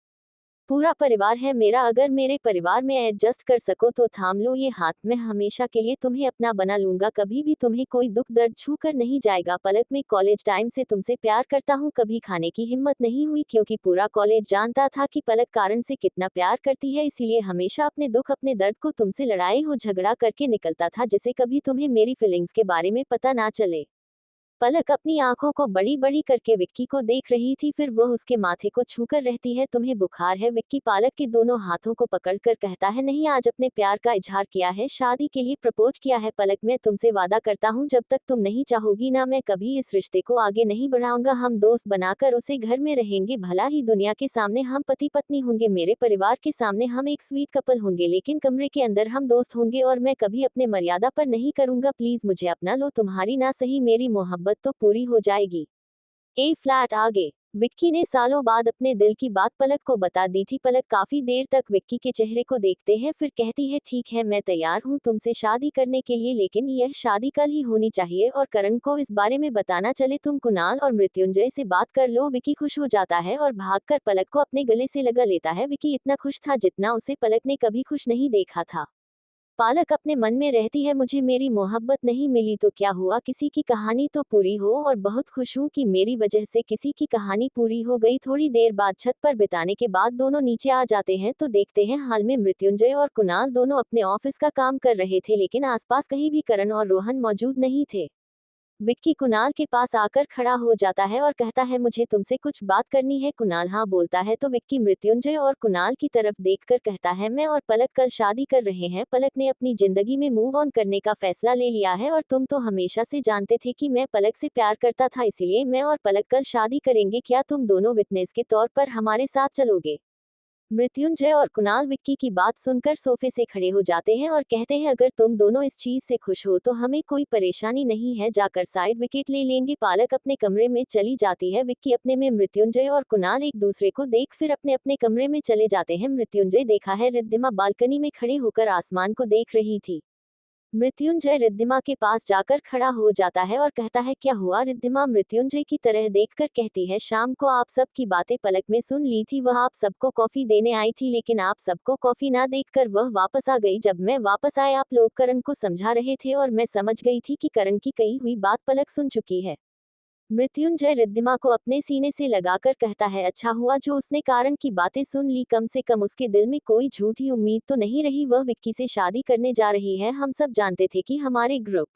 पूरा परिवार है मेरा, अगर मेरे परिवार में एडजस्ट कर सको तो थाम लो ये हाथ, मैं हमेशा के लिए तुम्हें अपना बना लूंगा, कभी भी तुम्हें कोई दुख दर्द छू कर नहीं जाएगा। पलक, मैं कॉलेज टाइम से तुमसे प्यार करता हूँ, कभी खाने की हिम्मत नहीं हुई क्योंकि पूरा कॉलेज जानता था कि पलक कारण से कितना प्यार करती है, इसीलिए हमेशा अपने दुख अपने दर्द को तुमसे लड़ाई हो झगड़ा करके निकलता था जिसे कभी तुम्हें मेरी फीलिंग्स के बारे में पता ना चले। पलक अपनी आंखों को बड़ी बड़ी करके विक्की को देख रही थी, फिर वह उसके माथे को छूकर रहती है, तुम्हें बुखार है? विक्की पालक के दोनों हाथों को पकड़कर कहता है, नहीं, आज अपने प्यार का इजहार किया है, शादी के लिए प्रपोज किया है। पलक, मैं तुमसे वादा करता हूँ जब तक तुम नहीं चाहोगी ना मैं कभी इस रिश्ते को आगे नहीं बढ़ाऊंगा, हम दोस्त बनाकर उसे घर में रहेंगे, भला ही दुनिया के सामने हम पति पत्नी होंगे, मेरे परिवार के सामने हम एक स्वीट कपल होंगे, लेकिन कमरे के अंदर हम दोस्त होंगे और मैं कभी अपने मर्यादा पर नहीं करूंगा, प्लीज मुझे अपना लो, तुम्हारी ना सही मेरी मोहब्बत तो पूरी हो जाएगी। ए फ्लैट आगे। विक्की ने सालों बाद अपने दिल की बात पलक को बता दी थी। पलक काफी देर तक विक्की के चेहरे को देखते हैं, फिर कहती है, ठीक है, मैं तैयार हूँ तुमसे शादी करने के लिए, लेकिन यह शादी कल ही होनी चाहिए और करण को इस बारे में बताना चले, तुम कुणाल और मृत्युंजय से बात कर लो। विक्की खुश हो जाता है और भागकर पलक को अपने गले से लगा लेता है। विक्की इतना खुश था जितना उसे पलक ने कभी खुश नहीं देखा था। पालक अपने मन में रहती है, मुझे मेरी मोहब्बत नहीं मिली तो क्या हुआ, किसी की कहानी तो पूरी हो, और बहुत खुश हूँ कि मेरी वजह से किसी की कहानी पूरी हो गई। थोड़ी देर बाद छत पर बिताने के बाद दोनों नीचे आ जाते हैं तो देखते हैं हाल में मृत्युंजय और कुणाल दोनों अपने ऑफिस का काम कर रहे थे, लेकिन आसपास कहीं भी करण और रोहन मौजूद नहीं थे। विक्की कुणाल के पास आकर खड़ा हो जाता है और कहता है, मुझे तुमसे कुछ बात करनी है। कुणाल हाँ बोलता है तो विक्की मृत्युंजय और कुणाल की तरफ देखकर कहता है, मैं और पलक कल शादी कर रहे हैं, पलक ने अपनी जिंदगी में मूव ऑन करने का फैसला ले लिया है और तुम तो हमेशा से जानते थे कि मैं पलक से प्यार करता था, इसलिए मैं और पलक कल शादी करेंगे, क्या तुम दोनों विटनेस के तौर पर हमारे साथ चलोगे? मृत्युंजय और कुणाल विक्की की बात सुनकर सोफे से खड़े हो जाते हैं और कहते हैं, अगर तुम दोनों इस चीज से खुश हो तो हमें कोई परेशानी नहीं है, जाकर साइड विकेट ले लेंगे। पालक अपने कमरे में चली जाती है, विक्की अपने में, मृत्युंजय और कुणाल एक दूसरे को देख फिर अपने अपने कमरे में चले जाते हैं। मृत्युंजय देखा है रिद्धिमा बालकनी में खड़े होकर आसमान को देख रही थी। मृत्युंजय रिद्धिमा के पास जाकर खड़ा हो जाता है और कहता है, क्या हुआ? रिद्धिमा मृत्युंजय की तरह देखकर कहती है, शाम को आप सबकी बातें पलक में सुन ली थी, वह आप सबको कॉफी देने आई थी, लेकिन आप सबको कॉफी ना देखकर वह वापस आ गई। जब मैं वापस आए आप लोग करण को समझा रहे थे और मैं समझ गई थी कि करण की कही हुई बात पलक सुन चुकी है। मृत्युंजय रिद्धिमा को अपने सीने से लगाकर कहता है, अच्छा हुआ जो उसने कारण की बातें सुन ली, कम से कम उसके दिल में कोई झूठी उम्मीद तो नहीं रही, वह विक्की से शादी करने जा रही है। हम सब जानते थे कि हमारे ग्रुप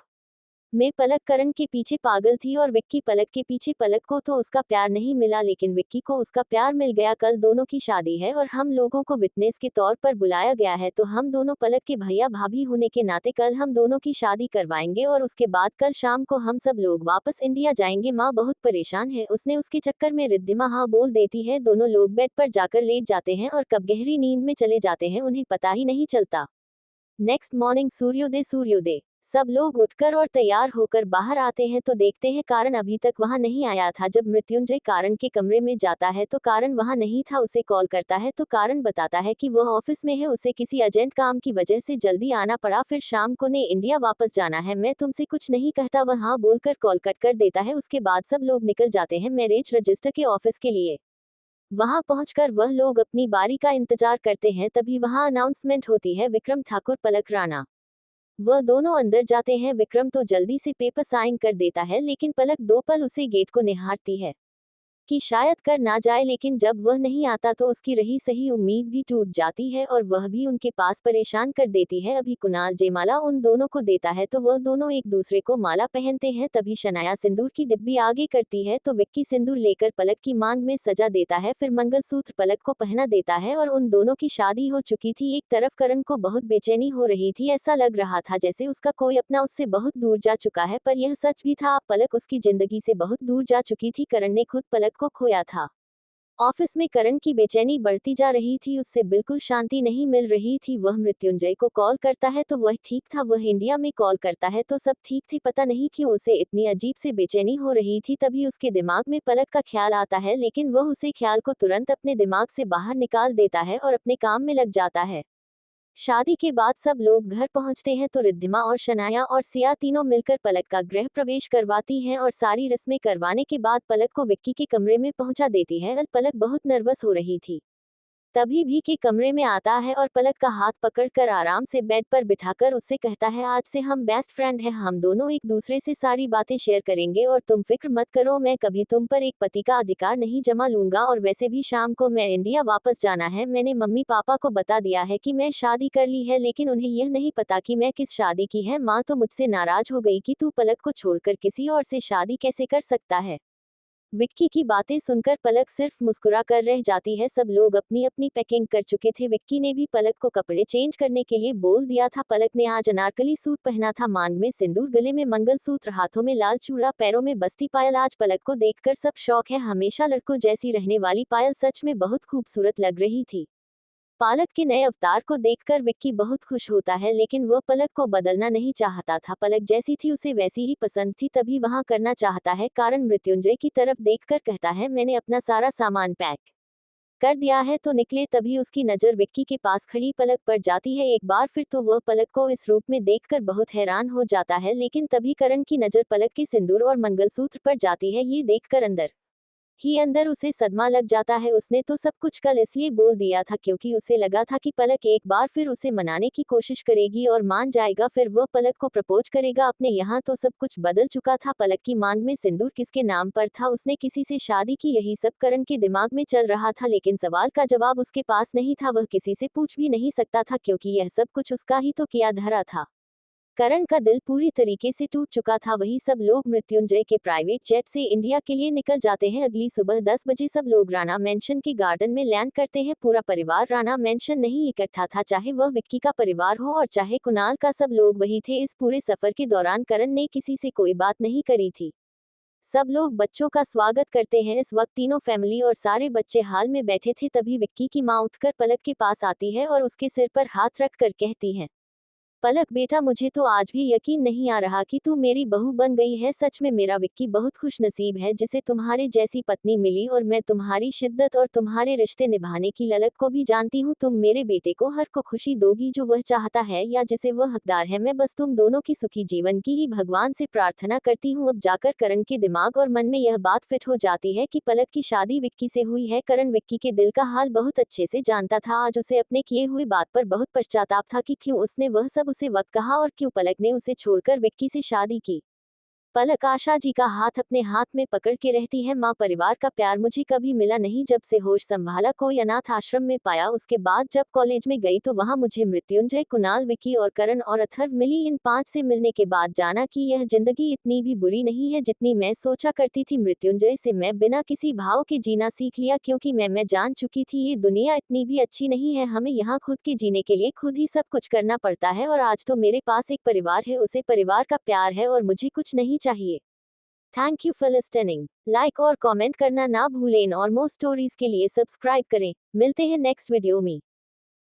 में पलक करण के पीछे पागल थी और विक्की पलक के पीछे, पलक को तो उसका प्यार नहीं मिला लेकिन विक्की को उसका प्यार मिल गया। कल दोनों की शादी है और हम लोगों को विटनेस के तौर पर बुलाया गया है, तो हम दोनों पलक के भैया भाभी होने के नाते कल हम दोनों की शादी करवाएंगे और उसके बाद कल शाम को हम सब लोग वापस इंडिया जाएंगे। माँ बहुत परेशान है, उसने उसके चक्कर में। रिद्धिमा हाँ बोल देती है। दोनों लोग बेड पर जाकर लेट जाते हैं और कब गहरी नींद में चले जाते हैं उन्हें पता ही नहीं चलता। नेक्स्ट मॉर्निंग, सूर्योदय। सूर्योदय सब लोग उठकर और तैयार होकर बाहर आते हैं तो देखते हैं कारण अभी तक वहां नहीं आया था। जब मृत्युंजय कारण के कमरे में जाता है तो कारण वहां नहीं था, उसे कॉल करता है तो कारण बताता है कि वह ऑफिस में है, उसे किसी अर्जेंट काम की वजह से जल्दी आना पड़ा, फिर शाम को ने इंडिया वापस जाना है, मैं तुमसे कुछ नहीं कहता। वह हाँ बोलकर कॉल कट कर देता है। उसके बाद सब लोग निकल जाते हैं मैरिज रजिस्टर के ऑफिस के लिए। वहां पहुंचकर वह लोग अपनी बारी का इंतजार करते हैं, तभी वहां अनाउंसमेंट होती है, विक्रम ठाकुर पलक राणा। वह दोनों अंदर जाते हैं। विक्रम तो जल्दी से पेपर साइन कर देता है, लेकिन पलक दो पल उसे गेट को निहारती है कि शायद कर ना जाए, लेकिन जब वह नहीं आता तो उसकी रही सही उम्मीद भी टूट जाती है और वह भी उनके पास परेशान कर देती है। अभी कुणाल जयमाला उन दोनों को देता है तो वह दोनों एक दूसरे को माला पहनते हैं, तभी शनाया सिंदूर की डिब्बी आगे करती है तो विक्की सिंदूर लेकर पलक की मांग में सजा देता है, फिर मंगलसूत्र पलक को पहना देता है और उन दोनों की शादी हो चुकी थी। एक तरफ करण को बहुत बेचैनी हो रही थी, ऐसा लग रहा था जैसे उसका कोई अपना उससे बहुत दूर जा चुका है, पर यह सच भी था, पलक उसकी जिंदगी से बहुत दूर जा चुकी थी, करण ने खुद पलक को खोया था। ऑफिस में करण की बेचैनी बढ़ती जा रही थी, उससे बिल्कुल शांति नहीं मिल रही थी। वह मृत्युंजय को कॉल करता है तो वह ठीक था, वह इंडिया में कॉल करता है तो सब ठीक थे। पता नहीं क्यों उसे इतनी अजीब से बेचैनी हो रही थी। तभी उसके दिमाग में पलक का ख्याल आता है, लेकिन वह उसे ख्याल को तुरंत अपने दिमाग से बाहर निकाल देता है और अपने काम में लग जाता है। शादी के बाद सब लोग घर पहुंचते हैं तो रिद्धिमा और शनाया और सिया तीनों मिलकर पलक का गृह प्रवेश करवाती हैं और सारी रस्में करवाने के बाद पलक को विक्की के कमरे में पहुंचा देती है। पलक बहुत नर्वस हो रही थी। तभी भी के कमरे में आता है और पलक का हाथ पकड़कर आराम से बेड पर बिठाकर उससे कहता है, आज से हम बेस्ट फ्रेंड हैं, हम दोनों एक दूसरे से सारी बातें शेयर करेंगे और तुम फिक्र मत करो, मैं कभी तुम पर एक पति का अधिकार नहीं जमा लूंगा। और वैसे भी शाम को मैं इंडिया वापस जाना है। मैंने मम्मी पापा को बता दिया है कि मैं शादी कर ली है, लेकिन उन्हें यह नहीं पता कि मैं किस शादी की है। माँ तो मुझसे नाराज हो गई कि तू पलक को छोड़कर किसी और से शादी कैसे कर सकता है। विक्की की बातें सुनकर पलक सिर्फ मुस्कुरा कर रह जाती है। सब लोग अपनी अपनी पैकिंग कर चुके थे। विक्की ने भी पलक को कपड़े चेंज करने के लिए बोल दिया था। पलक ने आज अनारकली सूट पहना था, मांग में सिंदूर, गले में मंगलसूत्र, हाथों में लाल चूड़ा, पैरों में बस्ती पायल। आज पलक को देखकर सब शौक है। हमेशा लड़कों जैसी रहने वाली पायल सच में बहुत खूबसूरत लग रही थी। पालक के नए अवतार को देखकर विक्की बहुत खुश होता है, लेकिन वह पलक को बदलना नहीं चाहता था। पलक जैसी थी उसे वैसी ही पसंद थी, तभी वहां करना चाहता है। कारण मृत्युंजय की तरफ देखकर कहता है, मैंने अपना सारा सामान पैक कर दिया है तो निकले। तभी उसकी नजर विक्की के पास खड़ी पलक पर जाती है। एक बार फिर तो वह पलक को इस रूप में देखकर बहुत हैरान हो जाता है, लेकिन तभी करण की नजर पलक के सिंदूर और मंगलसूत्र पर जाती है। ये देखकर अंदर उसे सदमा लग जाता है। उसने तो सब कुछ कल इसलिए बोल दिया था क्योंकि उसे लगा था कि पलक एक बार फिर उसे मनाने की कोशिश करेगी और मान जाएगा, फिर वह पलक को प्रपोज करेगा। अपने यहाँ तो सब कुछ बदल चुका था। पलक की मांग में सिंदूर किसके नाम पर था, उसने किसी से शादी की, यही सब करण के दिमाग में चल रहा था। लेकिन सवाल का जवाब उसके पास नहीं था, वह किसी से पूछ भी नहीं सकता था क्योंकि यह सब कुछ उसका ही तो किया धरा था। करण का दिल पूरी तरीके से टूट चुका था। वही सब लोग मृत्युंजय के प्राइवेट जेट से इंडिया के लिए निकल जाते हैं। अगली सुबह 10 बजे सब लोग राणा मेंशन के गार्डन में लैंड करते हैं। पूरा परिवार राणा मेंशन नहीं इकट्ठा था, चाहे वह विक्की का परिवार हो और चाहे कुणाल का, सब लोग वही थे। इस पूरे सफर के दौरान करण ने किसी से कोई बात नहीं करी थी। सब लोग बच्चों का स्वागत करते हैं। इस वक्त तीनों फैमिली और सारे बच्चे हाल में बैठे थे। तभी विक्की की माँ उठकर पलक के पास आती है और उसके सिर पर हाथ रख कर कहती है, पलक बेटा, मुझे तो आज भी यकीन नहीं आ रहा कि तू मेरी बहू बन गई है। सच में मेरा विक्की बहुत खुशनसीब है जिसे तुम्हारे जैसी पत्नी मिली, और मैं तुम्हारी शिद्दत और तुम्हारे रिश्ते निभाने की ललक को भी जानती हूँ। तुम मेरे बेटे को हर को खुशी दोगी जो वह चाहता है या जिसे वह हकदार है। मैं बस तुम दोनों की सुखी जीवन की ही भगवान से प्रार्थना करती हूँ। अब जाकर करण के दिमाग और मन में यह बात फिट हो जाती है कि पलक की शादी विक्की से हुई है। करण विक्की के दिल का हाल बहुत अच्छे से जानता था। आज उसे अपने किए हुए बात पर बहुत पश्चाताप था कि क्यों उसने वह सब उसे वक्त कहा और क्यों पलक ने उसे छोड़कर विक्की से शादी की। पलक आशा जी का हाथ अपने हाथ में पकड़ के रहती है। माँ, परिवार का प्यार मुझे कभी मिला नहीं। जब से होश संभाला कोई अनाथ आश्रम में पाया। उसके बाद जब कॉलेज में गई तो वहाँ मुझे मृत्युंजय, कुणाल, विक्की और करण और अथर्व मिली। इन 5 से मिलने के बाद जाना कि यह जिंदगी इतनी भी बुरी नहीं है जितनी मैं सोचा करती थी। मृत्युंजय से मैं बिना किसी भाव के जीना सीख लिया, क्योंकि मैं जान चुकी थी ये दुनिया इतनी भी अच्छी नहीं है। हमें यहाँ खुद के जीने के लिए खुद ही सब कुछ करना पड़ता है। और आज तो मेरे पास एक परिवार है, उसे परिवार का प्यार है और मुझे कुछ नहीं चाहिए। Thank you for listening. Like और कमेंट करना ना भूलें और मोर स्टोरीज के लिए सब्सक्राइब करें। मिलते हैं नेक्स्ट वीडियो में।